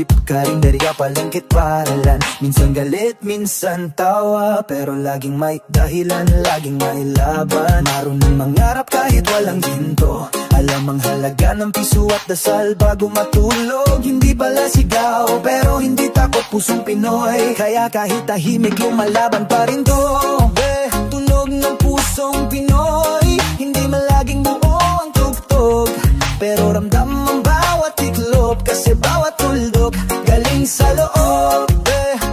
jeep, karinderya, palengkit, paralan. Minsan galit, minsan tawa, pero laging may dahilan, laging may laban. Marunong mangarap kahit walang ginto, alam ang halaga ng piso at dasal bago matulog. Hindi pala sigaw, pero hindi takot, pusong Pinoy. Kaya kahit tahimik, lumalaban pa rin to. Tunog ng pusong Pinoy, hindi malaging buo ang tugtog, pero ramdam ang bawat tiklop, kasi bawat tuldok galing sa loob.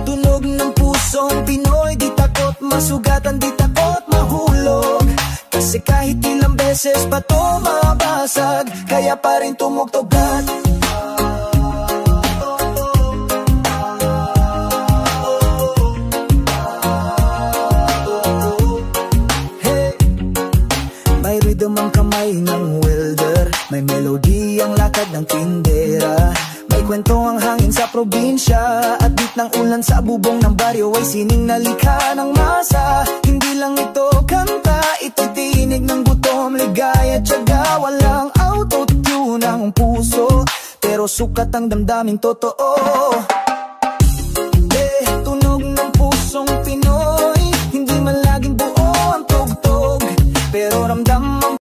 Tunog ng pusong Pinoy, di takot masugatan, di takot mahulog, kasi kahit ilang beses pa to mabasag, kaya pa rin tumugtugan. May rhythm ang kamay ng welder, may melody ang lakad ng tindera, may kwento ang hangin sa probinsya, at beat ng ulan sa bubong ng baryo ay sining na likha ng masa. Hindi lang ito kanta, ititinig ng gutom, ligaya, tiyaga, walang auto-tune ang puso, pero sukat ang damdaming totoo.